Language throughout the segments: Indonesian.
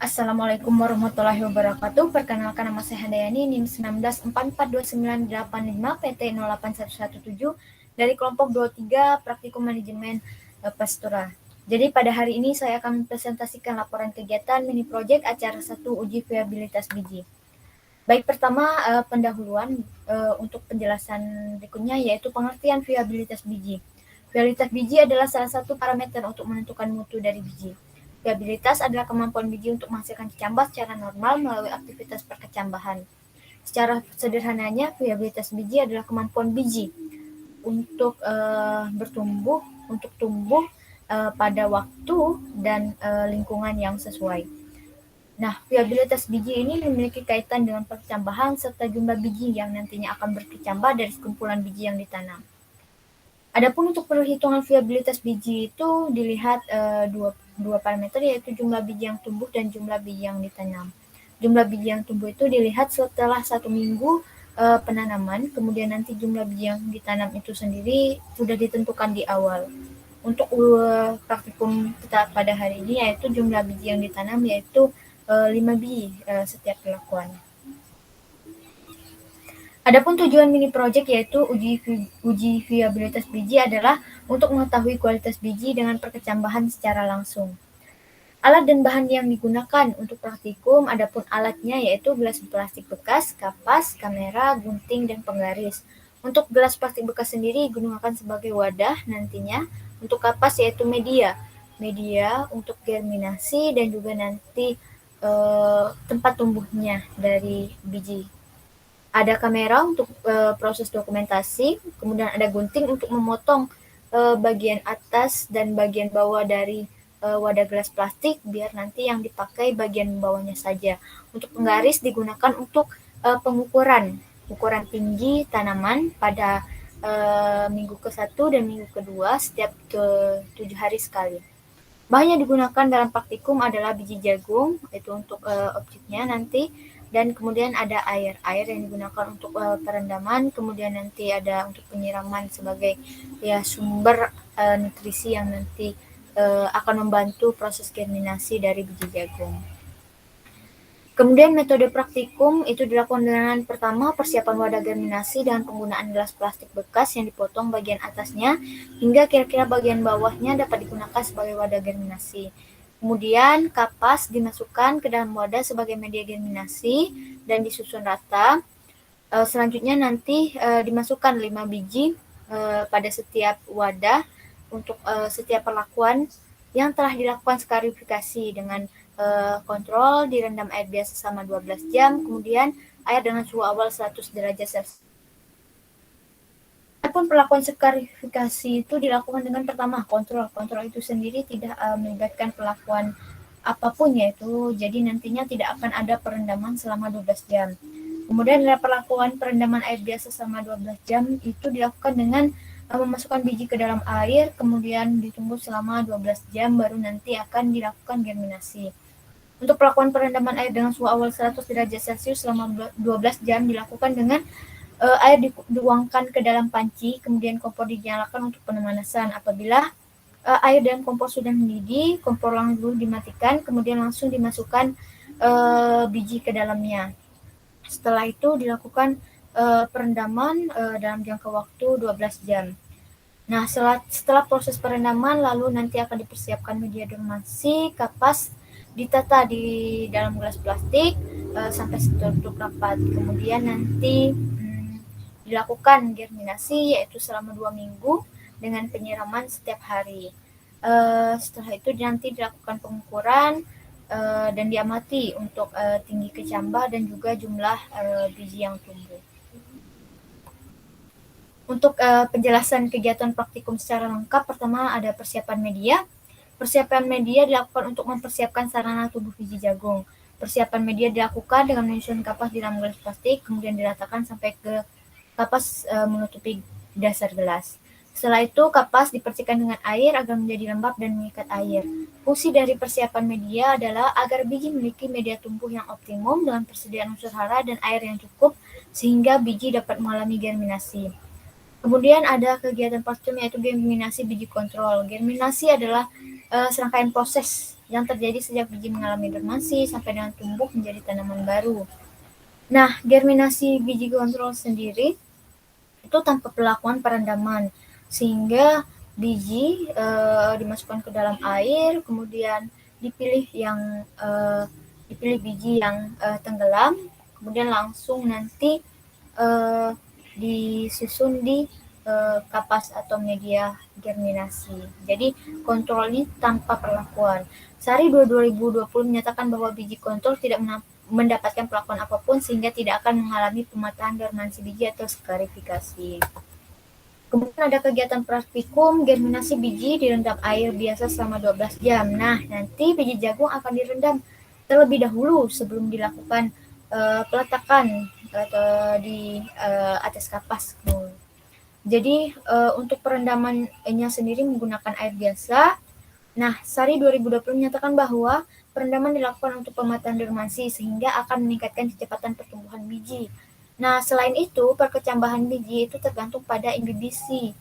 Assalamualaikum warahmatullahi wabarakatuh. Perkenalkan, nama saya Handayani, NIM 19442985 PT 08117 dari kelompok 23 Praktikum Manajemen Pastura. Jadi pada hari ini saya akan mempresentasikan laporan kegiatan mini project acara 1 uji viabilitas biji. Baik, pertama pendahuluan untuk penjelasan berikutnya, yaitu pengertian viabilitas biji. Viabilitas biji adalah salah satu parameter untuk menentukan mutu dari biji. Viabilitas adalah kemampuan biji untuk menghasilkan kecambah secara normal melalui aktivitas perkecambahan. Secara sederhananya, viabilitas biji adalah kemampuan biji untuk tumbuh pada waktu dan lingkungan yang sesuai. Nah, viabilitas biji ini memiliki kaitan dengan perkecambahan serta jumlah biji yang nantinya akan berkecambah dari sekumpulan biji yang ditanam. Adapun untuk perhitungan viabilitas biji itu dilihat dua parameter, yaitu jumlah biji yang tumbuh dan jumlah biji yang ditanam. Jumlah biji yang tumbuh itu dilihat setelah 1 minggu penanaman, kemudian nanti jumlah biji yang ditanam itu sendiri sudah ditentukan di awal. Untuk praktikum kita pada hari ini, yaitu jumlah biji yang ditanam yaitu 5 biji setiap perlakuan. Adapun tujuan mini project yaitu uji viabilitas biji adalah untuk mengetahui kualitas biji dengan perkecambahan secara langsung. Alat dan bahan yang digunakan untuk praktikum, adapun alatnya yaitu gelas plastik bekas, kapas, kamera, gunting, dan penggaris. Untuk gelas plastik bekas sendiri digunakan sebagai wadah nantinya. Untuk kapas yaitu media untuk germinasi dan juga nanti tempat tumbuhnya dari biji. Ada kamera untuk proses dokumentasi, kemudian ada gunting untuk memotong bagian atas dan bagian bawah dari wadah gelas plastik biar nanti yang dipakai bagian bawahnya saja. Untuk penggaris digunakan untuk pengukuran ukuran tinggi tanaman pada minggu ke-1 dan minggu ke-2 setiap 7 hari sekali. Bahan yang digunakan dalam praktikum adalah biji jagung, itu untuk objeknya nanti, dan kemudian ada air yang digunakan untuk perendaman, kemudian nanti ada untuk penyiraman sebagai sumber nutrisi yang nanti akan membantu proses germinasi dari biji jagung. Kemudian metode praktikum itu dilakukan dengan pertama persiapan wadah germinasi dengan penggunaan gelas plastik bekas yang dipotong bagian atasnya hingga kira-kira bagian bawahnya dapat digunakan sebagai wadah germinasi. Kemudian kapas dimasukkan ke dalam wadah sebagai media germinasi dan disusun rata. Selanjutnya nanti dimasukkan 5 biji pada setiap wadah untuk setiap perlakuan yang telah dilakukan skarifikasi dengan kontrol direndam air biasa selama 12 jam, kemudian air dengan suhu awal 100 derajat Celcius. Adapun perlakuan skarifikasi itu dilakukan dengan pertama kontrol. Kontrol itu sendiri tidak melibatkan perlakuan apapun, yaitu jadi nantinya tidak akan ada perendaman selama 12 jam. Kemudian ada perlakuan perendaman air biasa selama 12 jam itu dilakukan dengan memasukkan biji ke dalam air, kemudian ditunggu selama 12 jam baru nanti akan dilakukan germinasi. Untuk perlakuan perendaman air dengan suhu awal 100 derajat Celcius selama 12 jam dilakukan dengan air dituangkan ke dalam panci, kemudian kompor dinyalakan untuk pemanasan. Apabila air dan kompor sudah mendidih, kompor langsung dimatikan, kemudian langsung dimasukkan biji ke dalamnya. Setelah itu dilakukan perendaman dalam jangka waktu 12 jam. Nah, setelah proses perendaman, lalu nanti akan dipersiapkan media germinasi, kapas, ditata di dalam gelas plastik sampai tertutup rapat. Kemudian nanti dilakukan germinasi yaitu selama 2 minggu dengan penyiraman setiap hari. Setelah itu nanti dilakukan pengukuran dan diamati untuk tinggi kecambah dan juga jumlah biji yang tumbuh. Untuk penjelasan kegiatan praktikum secara lengkap, pertama ada persiapan media. Persiapan media dilakukan untuk mempersiapkan sarana tumbuh biji jagung. Persiapan media dilakukan dengan menyusun kapas di dalam gelas plastik, kemudian diratakan sampai ke kapas menutupi dasar gelas. Setelah itu, kapas dipersihkan dengan air agar menjadi lembab dan mengikat air. Fungsi dari persiapan media adalah agar biji memiliki media tumbuh yang optimum dengan persediaan unsur hara dan air yang cukup, sehingga biji dapat mengalami germinasi. Kemudian ada kegiatan praktikum yaitu germinasi biji kontrol. Germinasi adalah serangkaian proses yang terjadi sejak biji mengalami dormansi sampai dengan tumbuh menjadi tanaman baru. Nah, germinasi biji kontrol sendiri itu tanpa perlakuan perendaman, sehingga biji dimasukkan ke dalam air, kemudian dipilih biji yang tenggelam, kemudian langsung nanti disusun di kapas atau media germinasi. Jadi kontrol ini tanpa perlakuan. Sari 2020 menyatakan bahwa biji kontrol tidak mendapatkan perlakuan apapun sehingga tidak akan mengalami pematahan dormansi biji atau skarifikasi. Kemudian ada kegiatan praktikum germinasi biji direndam air biasa selama 12 jam. Nah, nanti biji jagung akan direndam terlebih dahulu sebelum dilakukan peletakan di atas kapas. Jadi untuk perendamannya sendiri menggunakan air biasa. Nah, Sari 2020 menyatakan bahwa perendaman dilakukan untuk pematahan dormansi sehingga akan meningkatkan kecepatan pertumbuhan biji. Nah, selain itu, perkecambahan biji itu tergantung pada imbibisi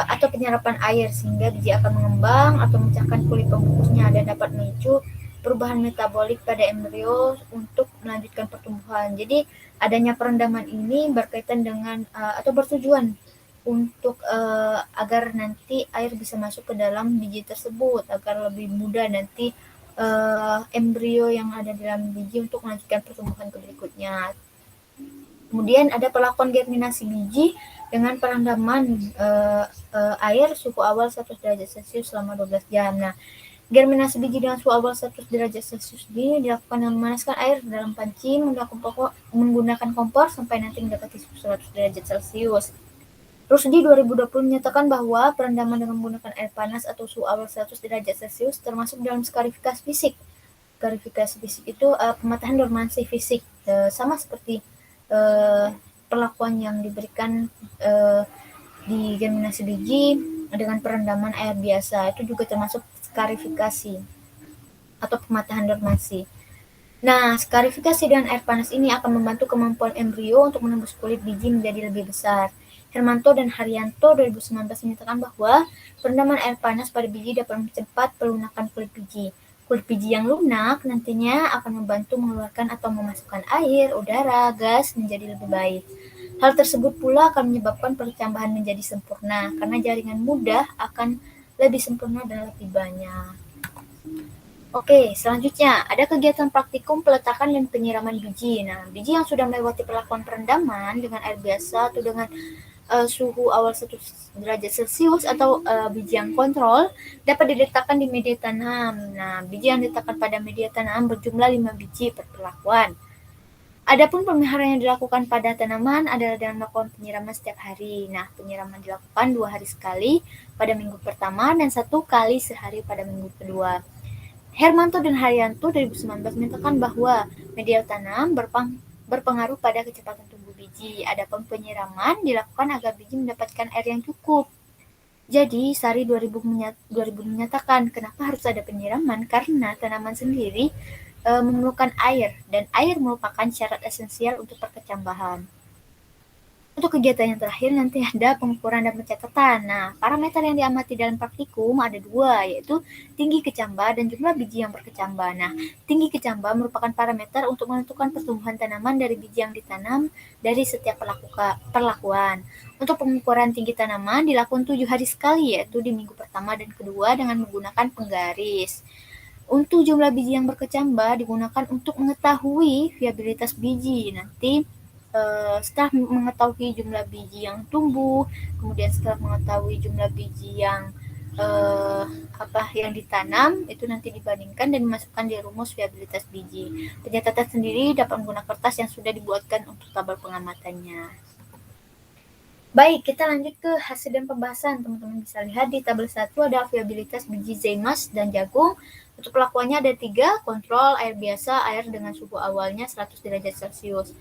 atau penyerapan air sehingga biji akan mengembang atau memecahkan kulit pembungkusnya dan dapat memicu perubahan metabolik pada embrio untuk melanjutkan pertumbuhan. Jadi, adanya perendaman ini berkaitan dengan atau bertujuan untuk agar nanti air bisa masuk ke dalam biji tersebut agar lebih mudah nanti embrio yang ada di dalam biji untuk melanjutkan pertumbuhan ke berikutnya. Kemudian ada perlakuan germinasi biji dengan perendaman air suhu awal 100 derajat Celcius selama 12 jam. Nah, germinasi biji dengan suhu awal 100 derajat Celcius ini dilakukan dengan memanaskan air dalam panci menggunakan kompor sampai nanti mendekati suhu 100 derajat Celcius. Rusdi 2020 menyatakan bahwa perendaman dengan menggunakan air panas atau suhu awal 100 derajat Celcius termasuk dalam skarifikasi fisik. Skarifikasi fisik itu pematahan dormansi fisik, sama seperti perlakuan yang diberikan di germinasi biji dengan perendaman air biasa. Itu juga termasuk skarifikasi atau pematahan dormansi. Nah, skarifikasi dengan air panas ini akan membantu kemampuan embrio untuk menembus kulit biji menjadi lebih besar. Hermanto dan Haryanto 2019 menyatakan bahwa perendaman air panas pada biji dapat mempercepat pelunakan kulit biji. Kulit biji yang lunak nantinya akan membantu mengeluarkan atau memasukkan air, udara, gas menjadi lebih baik. Hal tersebut pula akan menyebabkan percambahan menjadi sempurna, karena jaringan mudah akan lebih sempurna dan lebih banyak. Oke, selanjutnya ada kegiatan praktikum peletakan dan penyiraman biji. Nah, biji yang sudah melewati perlakuan perendaman dengan air biasa atau dengan suhu awal 1 derajat Celcius atau biji yang kontrol dapat diletakkan di media tanam. Nah, biji yang diletakkan pada media tanam berjumlah 5 biji per perlakuan. Adapun pemeliharaan yang dilakukan pada tanaman adalah dengan melakukan penyiraman setiap hari. Nah, penyiraman dilakukan 2 hari sekali pada minggu pertama dan 1 kali sehari pada minggu kedua. Hermanto dan Haryanto 2019 menyatakan bahwa media tanam berpengaruh pada kecepatan tumbuh biji. Adapun penyiraman dilakukan agar biji mendapatkan air yang cukup. Jadi, Sari 2000 menyatakan kenapa harus ada penyiraman, karena tanaman sendiri memerlukan air, dan air merupakan syarat esensial untuk perkecambahan. Untuk kegiatan yang terakhir nanti ada pengukuran dan pencatatan. Nah, parameter yang diamati dalam praktikum ada 2, yaitu tinggi kecambah dan jumlah biji yang berkecambah. Nah, tinggi kecambah merupakan parameter untuk menentukan pertumbuhan tanaman dari biji yang ditanam dari setiap perlakuan. Untuk pengukuran tinggi tanaman dilakukan 7 hari sekali, yaitu di minggu pertama dan kedua dengan menggunakan penggaris. Untuk jumlah biji yang berkecambah digunakan untuk mengetahui viabilitas biji. Nanti setelah mengetahui jumlah biji yang tumbuh, kemudian setelah mengetahui jumlah biji yang yang ditanam, itu nanti dibandingkan dan dimasukkan di rumus viabilitas biji. Pencatatan sendiri dapat menggunakan kertas yang sudah dibuatkan untuk tabel pengamatannya. Baik, kita lanjut ke hasil dan pembahasan. Teman-teman bisa lihat di tabel 1 ada viabilitas biji zaimas dan jagung. Untuk perlakuannya ada 3, kontrol, air biasa, air dengan suhu awalnya 100 derajat Celcius.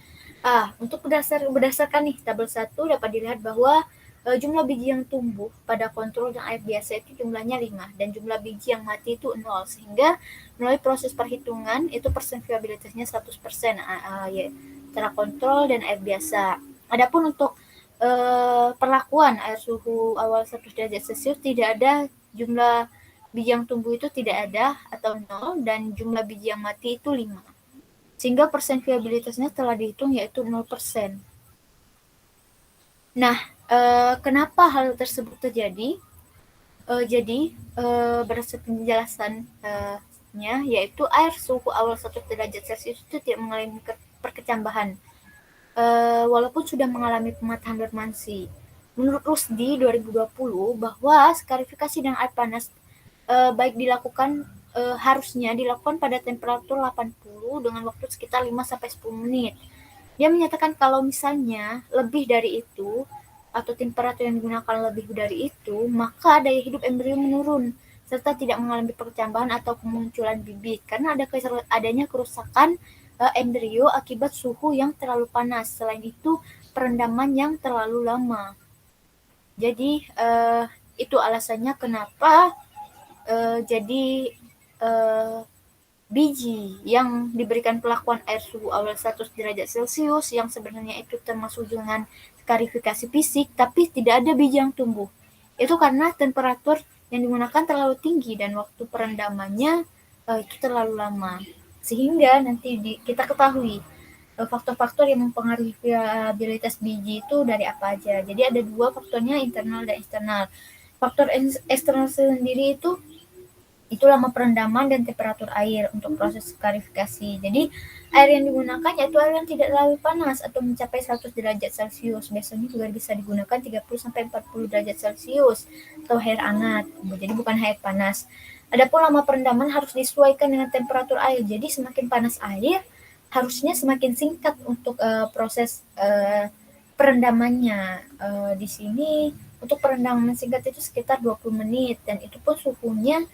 Untuk berdasarkan nih tabel 1 dapat dilihat bahwa jumlah biji yang tumbuh pada kontrol dan air biasa itu jumlahnya 5 dan jumlah biji yang mati itu 0, sehingga melalui proses perhitungan itu persen viabilitasnya 100% ya, antara kontrol dan air biasa. Adapun untuk perlakuan air suhu awal 100 derajat Celcius tidak ada jumlah biji yang tumbuh itu tidak ada atau 0 dan jumlah biji yang mati itu 5. Sehingga persen viabilitasnya telah dihitung yaitu 0%. Nah, kenapa hal tersebut terjadi? Jadi berdasarkan penjelasannya, yaitu air suhu awal 1 derajat Celcius itu tidak mengalami perkecambahan, walaupun sudah mengalami pematahan dormansi. Menurut Rusdi 2020 bahwa skarifikasi dengan air panas baik dilakukan harusnya dilakukan pada temperatur 80 dengan waktu sekitar 5-10 menit. Dia menyatakan kalau misalnya lebih dari itu atau temperatur yang digunakan lebih dari itu, maka daya hidup embrio menurun serta tidak mengalami percambahan atau kemunculan bibit karena adanya kerusakan embrio akibat suhu yang terlalu panas. Selain itu, perendaman yang terlalu lama. Jadi itu alasannya kenapa jadi biji yang diberikan perlakuan air suhu awal 100 derajat Celcius yang sebenarnya itu termasuk dengan skarifikasi fisik, tapi tidak ada biji yang tumbuh. Itu karena temperatur yang digunakan terlalu tinggi dan waktu perendamannya itu terlalu lama. Sehingga nanti kita ketahui faktor-faktor yang mempengaruhi viabilitas biji itu dari apa aja. Jadi ada dua faktornya, internal dan eksternal. Faktor eksternal sendiri itu lama perendaman dan temperatur air untuk proses klarifikasi. Jadi air yang digunakan yaitu air yang tidak terlalu panas atau mencapai 100 derajat Celcius. Biasanya juga bisa digunakan 30-40 derajat Celcius atau air hangat. Jadi bukan air panas. Adapun lama perendaman harus disesuaikan dengan temperatur air. Jadi semakin panas air, harusnya semakin singkat untuk proses perendamannya. Di sini untuk perendaman singkat itu sekitar 20 menit dan itu pun suhunya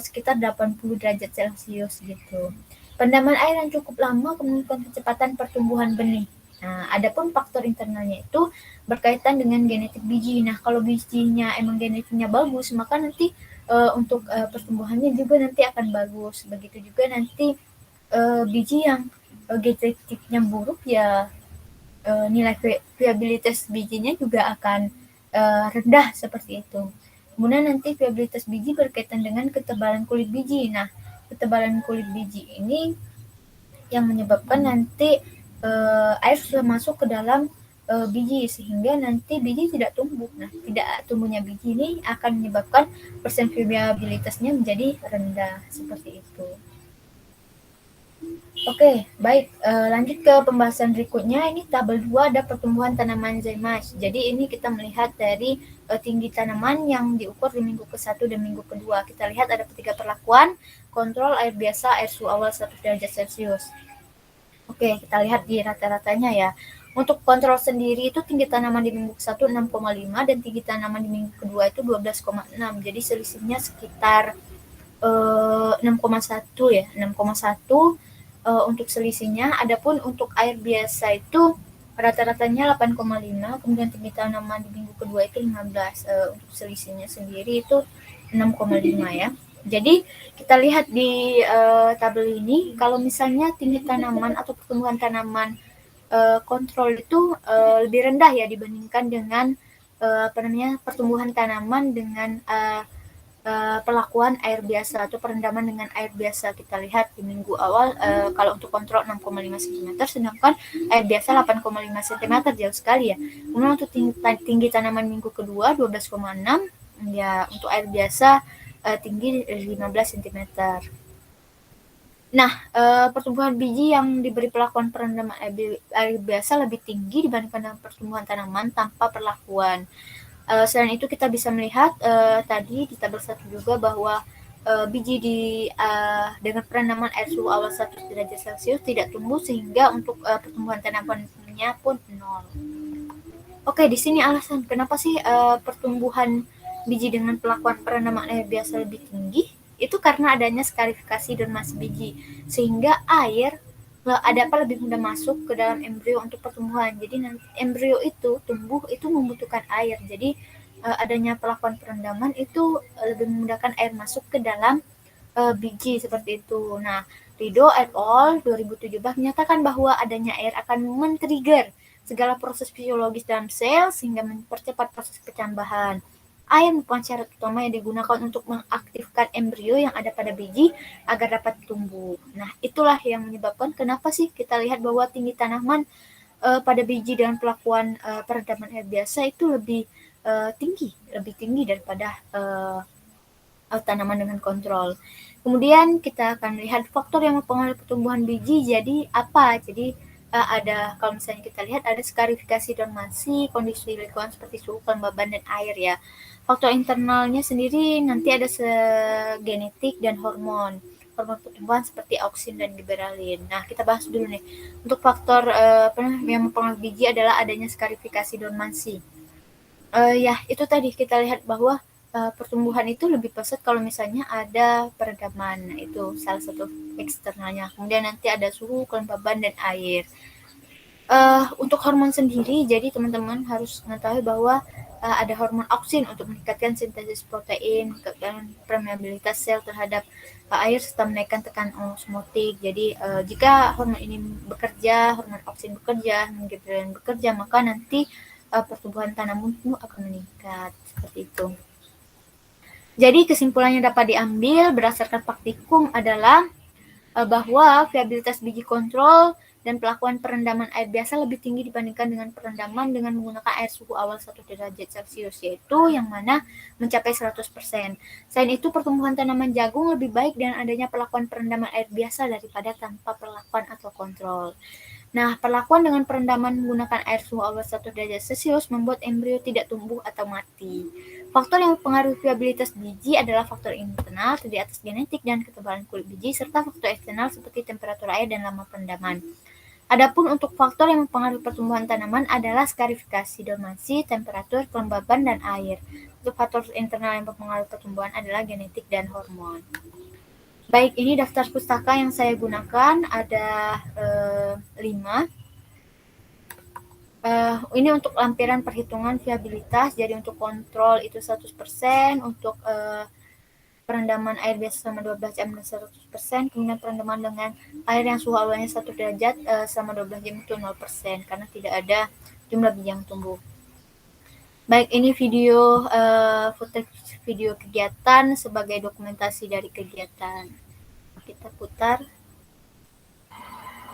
sekitar 80 derajat Celcius gitu. Pendaman air yang cukup lama kemungkinan kecepatan pertumbuhan benih. Nah, adapun faktor internalnya itu berkaitan dengan genetik biji. Nah, kalau bijinya emang genetiknya bagus, maka nanti untuk pertumbuhannya juga nanti akan bagus. Begitu juga nanti biji yang genetiknya buruk ya nilai viabilitas bijinya juga akan rendah seperti itu. Kemudian nanti viabilitas biji berkaitan dengan ketebalan kulit biji. Nah, ketebalan kulit biji ini yang menyebabkan nanti air sudah masuk ke dalam biji sehingga nanti biji tidak tumbuh. Nah, tidak tumbuhnya biji ini akan menyebabkan persen viabilitasnya menjadi rendah seperti itu. Oke, baik. Lanjut ke pembahasan berikutnya. Ini tabel 2 ada pertumbuhan tanaman zymas. Jadi ini kita melihat dari tinggi tanaman yang diukur di minggu ke-1 dan minggu ke-2. Kita lihat ada 3 perlakuan, kontrol, air biasa, air suhu awal 100 derajat Celcius. Oke, kita lihat di rata-ratanya ya. Untuk kontrol sendiri itu tinggi tanaman di minggu ke-1 6,5 dan tinggi tanaman di minggu ke-2 itu 12,6. Jadi selisihnya sekitar 6,1 ya, 6,1 untuk selisihnya. Adapun untuk air biasa itu rata-ratanya 8,5, kemudian tinggi tanaman di minggu ke-2 itu 15. Untuk selisihnya sendiri itu 6,5 ya. Jadi kita lihat di tabel ini, kalau misalnya tinggi tanaman atau pertumbuhan tanaman kontrol itu lebih rendah ya dibandingkan dengan pertumbuhan tanaman dengan perlakuan air biasa atau perendaman dengan air biasa. Kita lihat di minggu awal kalau untuk kontrol 6,5 cm, sedangkan air biasa 8,5 cm, jauh sekali ya. Kemudian untuk tinggi tanaman minggu kedua 12,6 ya, untuk air biasa tinggi 15 cm. Nah, pertumbuhan biji yang diberi perlakuan perendaman air biasa lebih tinggi dibandingkan dengan pertumbuhan tanaman tanpa perlakuan. Selain itu kita bisa melihat tadi di tabel 1 juga bahwa biji dengan perendaman air suhu awal 100 derajat Celcius tidak tumbuh sehingga untuk pertumbuhan tanamannya pun 0. Oke, di sini alasan kenapa sih pertumbuhan biji dengan perlakuan perendaman air biasa lebih tinggi? Itu karena adanya skarifikasi dormansi biji sehingga air lebih mudah masuk ke dalam embrio untuk pertumbuhan. Jadi nanti embrio itu tumbuh itu membutuhkan air. Jadi adanya perlakuan perendaman itu lebih memudahkan air masuk ke dalam biji seperti itu. Nah, Rido et al. 2017 menyatakan bahwa adanya air akan men-trigger segala proses fisiologis dalam sel sehingga mempercepat proses percambahan. Air merupakan syarat utama yang digunakan untuk mengaktifkan embrio yang ada pada biji agar dapat tumbuh. Nah, itulah yang menyebabkan kenapa sih kita lihat bahwa tinggi tanaman pada biji dengan pelakuan peredaman air biasa itu lebih tinggi daripada tanaman dengan kontrol. Kemudian kita akan lihat faktor yang mempengaruhi pertumbuhan biji. Jadi apa? Jadi ada, kalau misalnya kita lihat, ada skarifikasi dormansi, kondisi lingkungan seperti suhu, kelembaban, dan air ya. Faktor internalnya sendiri nanti ada genetik dan hormon pertumbuhan seperti auksin dan giberalin. Nah, kita bahas dulu nih. Untuk faktor yang mempengaruhi biji adalah adanya skarifikasi dormansi. Ya, itu tadi kita lihat bahwa pertumbuhan itu lebih pesat kalau misalnya ada peredaman. Nah, itu salah satu eksternalnya. Kemudian nanti ada suhu, kelembaban, dan air. Untuk hormon sendiri, jadi teman-teman harus mengetahui bahwa ada hormon auksin untuk meningkatkan sintesis protein dan permeabilitas sel terhadap air serta menaikkan tekanan osmotik. Jadi jika hormon ini bekerja, hormon auksin bekerja, giberalin bekerja, maka nanti pertumbuhan tanaman akan meningkat seperti itu. Jadi kesimpulannya dapat diambil berdasarkan praktikum adalah bahwa viabilitas biji kontrol dan pelakuan perendaman air biasa lebih tinggi dibandingkan dengan perendaman dengan menggunakan air suhu awal 1 derajat Celcius, yaitu yang mana mencapai 100%. Selain itu, pertumbuhan tanaman jagung lebih baik dengan adanya perlakuan perendaman air biasa daripada tanpa perlakuan atau kontrol. Nah, perlakuan dengan perendaman menggunakan air suhu awal 1 derajat Celcius membuat embrio tidak tumbuh atau mati. Faktor yang mempengaruhi viabilitas biji adalah faktor internal, terdiri atas genetik dan ketebalan kulit biji, serta faktor eksternal seperti temperatur air dan lama perendaman. Adapun untuk faktor yang mempengaruhi pertumbuhan tanaman adalah skarifikasi dormansi, temperatur, kelembaban, dan air. Untuk faktor internal yang mempengaruhi pertumbuhan adalah genetik dan hormon. Baik, ini daftar pustaka yang saya gunakan, ada 5. Ini untuk lampiran perhitungan viabilitas, jadi untuk kontrol itu 100%, untuk perendaman air biasa selama 12 jam 100%, kemudian perendaman dengan air yang suhu awalnya 1 derajat selama 12 jam itu 0%, karena tidak ada jumlah biji yang tumbuh. Baik, ini video footage video kegiatan sebagai dokumentasi dari kegiatan. Kita putar.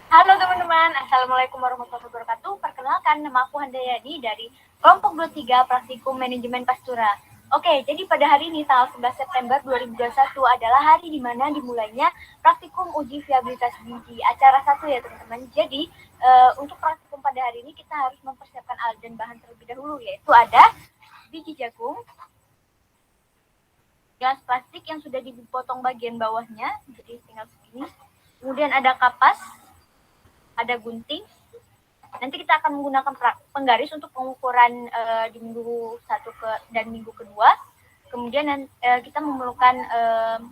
Halo teman-teman, Assalamualaikum warahmatullahi wabarakatuh. Perkenalkan, nama aku Handayani dari kelompok 23 Praktikum Manajemen Pastura. Oke, jadi pada hari ini tanggal 11 September 2021 adalah hari di mana dimulainya praktikum uji viabilitas biji acara 1 ya teman-teman. Jadi untuk praktikum pada hari ini kita harus mempersiapkan alat dan bahan terlebih dahulu, yaitu ada biji jagung, gelas plastik yang sudah dipotong bagian bawahnya, jadi tinggal segini. Kemudian ada kapas, ada gunting. Nanti kita akan menggunakan penggaris untuk pengukuran di minggu 1 dan minggu kedua. Kemudian kita memerlukan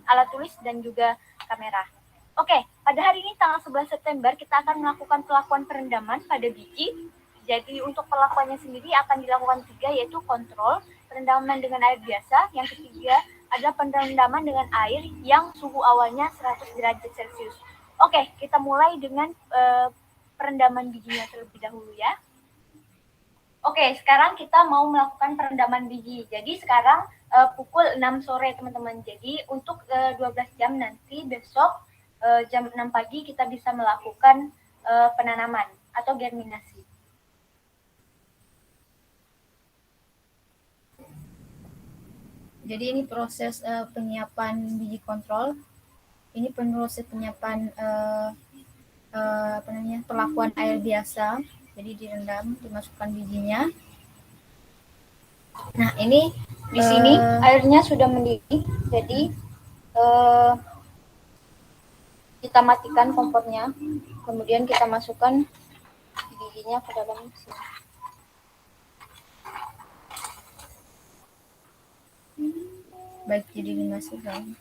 alat tulis dan juga kamera. Oke, pada hari ini tanggal 11 September kita akan melakukan pelakuan perendaman pada biji. Jadi untuk pelakuannya sendiri akan dilakukan 3, yaitu kontrol, perendaman dengan air biasa. Yang ketiga adalah perendaman dengan air yang suhu awalnya 100 derajat Celcius. Oke, kita mulai dengan perendaman bijinya terlebih dahulu ya. Oke, sekarang kita mau melakukan perendaman biji. Jadi sekarang pukul 6 sore teman-teman. Jadi untuk 12 jam nanti besok jam 6 pagi kita bisa melakukan penanaman atau germinasi. Jadi ini proses penyiapan biji kontrol. Ini proses penyiapan perlakuan air biasa. Jadi direndam, dimasukkan bijinya. Nah, ini di sini airnya sudah mendidih. Jadi kita matikan kompornya. Kemudian kita masukkan bijinya ke dalam sini. Baik, jadi dimasukkan.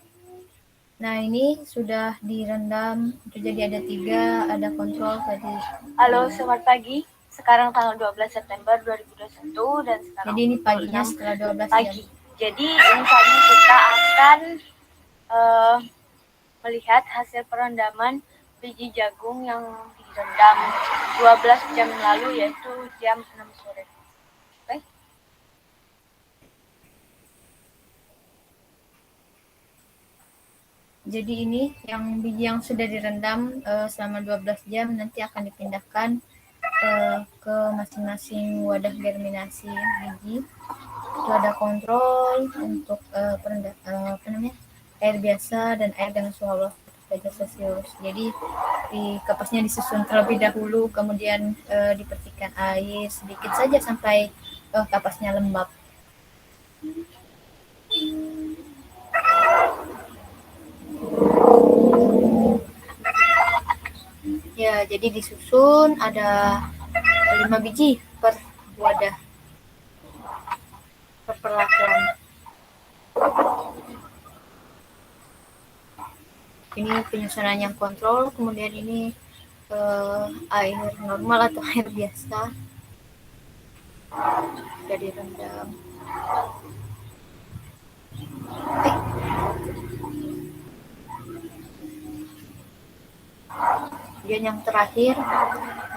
Nah, ini sudah direndam, jadi ada 3, ada kontrol tadi. Halo, selamat pagi. Sekarang tanggal 12 September 2021 dan sekarang jadi ini paginya setelah 12 pagi. jam. Jadi misalnya kita akan melihat hasil perendaman biji jagung yang direndam 12 jam lalu, yaitu jam 6 sore. Oke. Jadi ini yang biji yang sudah direndam selama 12 jam nanti akan dipindahkan ke masing-masing wadah germinasi biji. Itu ada kontrol untuk air biasa dan air dengan suhu 12 derajat Celcius. Jadi di kapasnya disusun terlebih dahulu, kemudian dipercikan air sedikit saja sampai kapasnya lembab. Ya, jadi disusun ada 5 biji per wadah per perlakuan. Ini penyusunan yang kontrol, kemudian ini air normal atau air biasa sudah direndam. Kemudian yang terakhir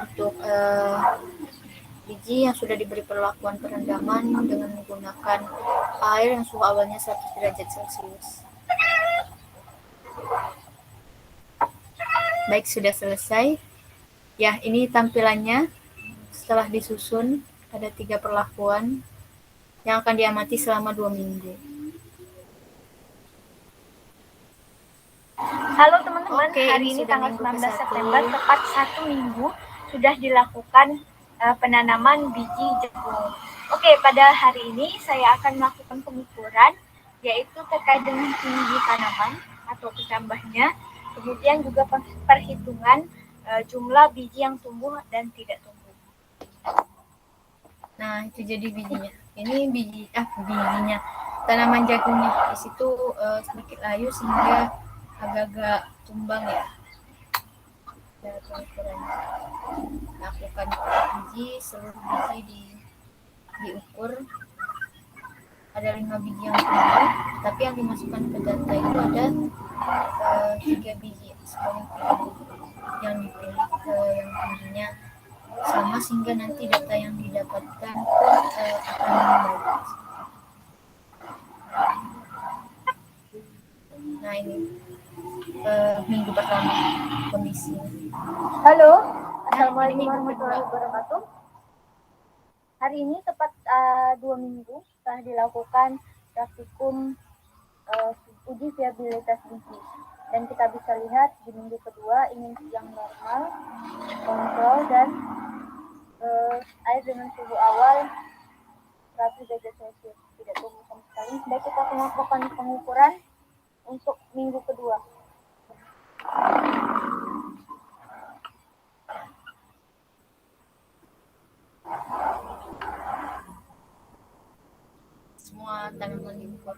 untuk biji yang sudah diberi perlakuan perendaman dengan menggunakan air yang suhu awalnya 100 derajat Celcius. Baik, sudah selesai. Ya, ini tampilannya setelah disusun. Ada 3 perlakuan yang akan diamati selama 2 minggu. Halo teman-teman, Oke, hari ini tanggal 19 September, tepat 1 minggu sudah dilakukan penanaman biji jagung. Oke, pada hari ini saya akan melakukan pengukuran, yaitu terkait dengan tinggi tanaman atau kecambahnya, kemudian juga perhitungan jumlah biji yang tumbuh dan tidak tumbuh. Nah, itu jadi bijinya. Ini bijinya, tanaman jagungnya. Di situ sedikit layu sehingga agak-agak tumbang ya. Cara pengukurannya. Lakukan biji, seluruh biji diukur. Ada 5 biji yang tumbuh, tapi yang dimasukkan ke data itu ada 3 biji. Sekarang 3 biji yang dipilih yang tingginya sama sehingga nanti data yang didapatkan pun akan membaik. Nah, ini minggu pertama kondisi. Halo, Assalamualaikum warahmatullahi wabarakatuh. Hari ini tepat 2 minggu setelah dilakukan praktikum uji viabilitas biji. Dan kita bisa lihat di minggu kedua ini yang normal, kontrol, dan air dengan suhu awal 100 derajat Celcius, tidak tumbuh sama sekali. Baik, kita akan melakukan pengukuran untuk minggu kedua. Semua tanaman diukur.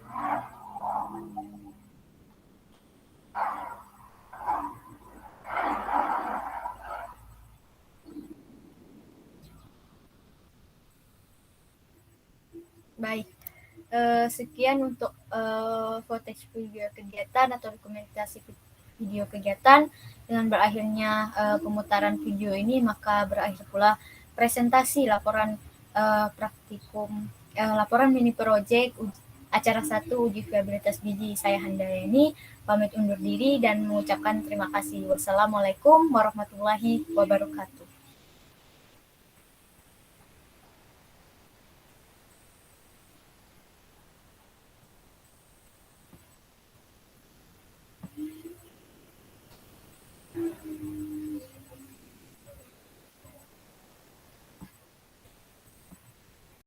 Baik, sekian untuk footage video kegiatan atau dokumentasi video kegiatan. Dengan berakhirnya pemutaran video ini, maka berakhir pula presentasi laporan praktikum, laporan mini project acara 1 uji viabilitas biji. Saya Handayani pamit undur diri dan mengucapkan terima kasih. Wassalamualaikum warahmatullahi wabarakatuh.